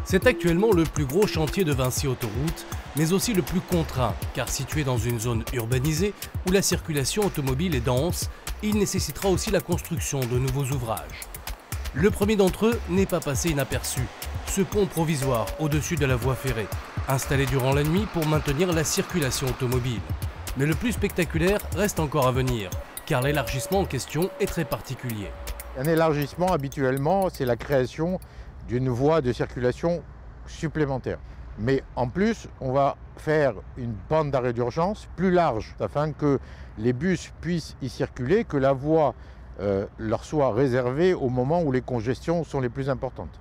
C'est actuellement le plus gros chantier de Vinci Autoroute, mais aussi le plus contraint, car situé dans une zone urbanisée où la circulation automobile est dense, il nécessitera aussi la construction de nouveaux ouvrages. Le premier d'entre eux n'est pas passé inaperçu, ce pont provisoire au-dessus de la voie ferrée, installé durant la nuit pour maintenir la circulation automobile. Mais le plus spectaculaire reste encore à venir, car l'élargissement en question est très particulier. Un élargissement, habituellement, c'est la création d'une voie de circulation supplémentaire. Mais en plus, on va faire une bande d'arrêt d'urgence plus large, afin que les bus puissent y circuler, que la voie leur soit réservée au moment où les congestions sont les plus importantes.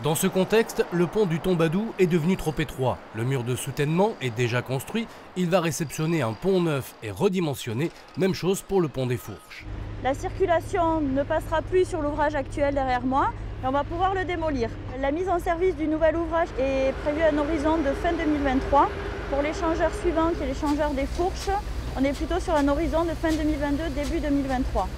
Dans ce contexte, le pont du Tombadou est devenu trop étroit. Le mur de soutènement est déjà construit. Il va réceptionner un pont neuf et redimensionné. Même chose pour le pont des Fourches. La circulation ne passera plus sur l'ouvrage actuel derrière moi et on va pouvoir le démolir. La mise en service du nouvel ouvrage est prévue à un horizon de fin 2023. Pour l'échangeur suivant, qui est l'échangeur des Fourches, on est plutôt sur un horizon de fin 2022, début 2023.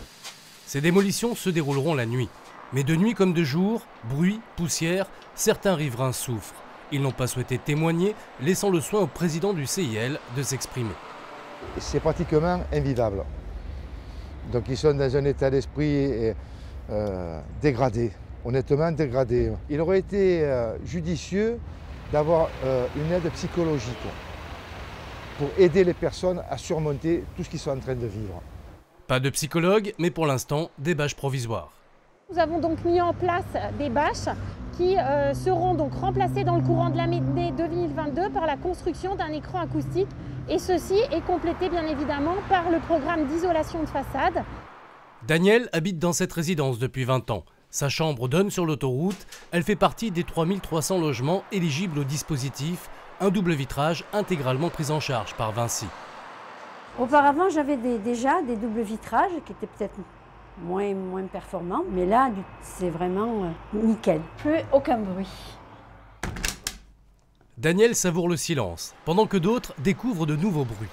Ces démolitions se dérouleront la nuit. Mais de nuit comme de jour, bruit, poussière, certains riverains souffrent. Ils n'ont pas souhaité témoigner, laissant le soin au président du CIL de s'exprimer. C'est pratiquement invivable. Donc ils sont dans un état d'esprit dégradé, honnêtement dégradé. Il aurait été judicieux d'avoir une aide psychologique pour aider les personnes à surmonter tout ce qu'ils sont en train de vivre. Pas de psychologue, mais pour l'instant, des bâches provisoires. Nous avons donc mis en place des bâches qui seront donc remplacées dans le courant de l'année 2022 par la construction d'un écran acoustique. Et ceci est complété bien évidemment par le programme d'isolation de façade. Daniel habite dans cette résidence depuis 20 ans. Sa chambre donne sur l'autoroute. Elle fait partie des 3300 logements éligibles au dispositif, un double vitrage intégralement pris en charge par Vinci. Auparavant, j'avais déjà des doubles vitrages qui étaient peut-être moins performants, mais là, c'est vraiment nickel. Plus aucun bruit. Daniel savoure le silence, pendant que d'autres découvrent de nouveaux bruits.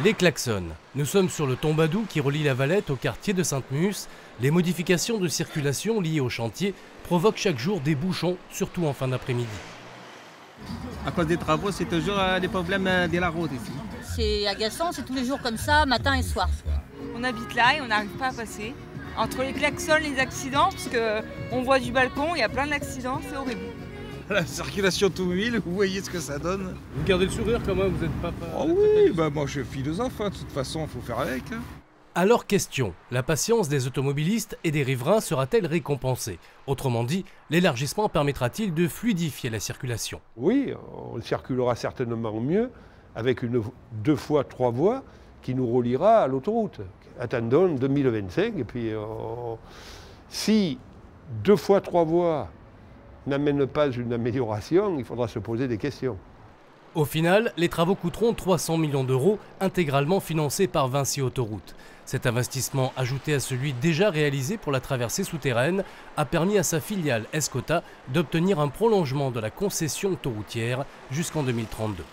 Les klaxons. Nous sommes sur le Tombadou qui relie la Valette au quartier de Sainte-Musse. Les modifications de circulation liées au chantier provoquent chaque jour des bouchons, surtout en fin d'après-midi. À cause des travaux, c'est toujours des problèmes de la route ici. C'est agaçant, c'est tous les jours comme ça, matin et soir. On habite là et on n'arrive pas à passer. Entre les klaxons et les accidents, parce qu'on voit du balcon, il y a plein d'accidents, c'est horrible. La circulation automobile, vous voyez ce que ça donne. Vous gardez le sourire quand même, vous êtes pas... Oh oui, bah moi je suis philosophe, hein. De toute façon, il faut faire avec. Hein. Alors question, la patience des automobilistes et des riverains sera-t-elle récompensée? Autrement dit, l'élargissement permettra-t-il de fluidifier la circulation? Oui, on circulera certainement mieux avec une 2 fois 3 voies qui nous reliera à l'autoroute. Attendons 2025 et puis si 2 fois 3 voies n'amènent pas une amélioration, il faudra se poser des questions. Au final, les travaux coûteront 300 millions d'euros, intégralement financés par Vinci Autoroute. Cet investissement, ajouté à celui déjà réalisé pour la traversée souterraine, a permis à sa filiale Escota d'obtenir un prolongement de la concession autoroutière jusqu'en 2032.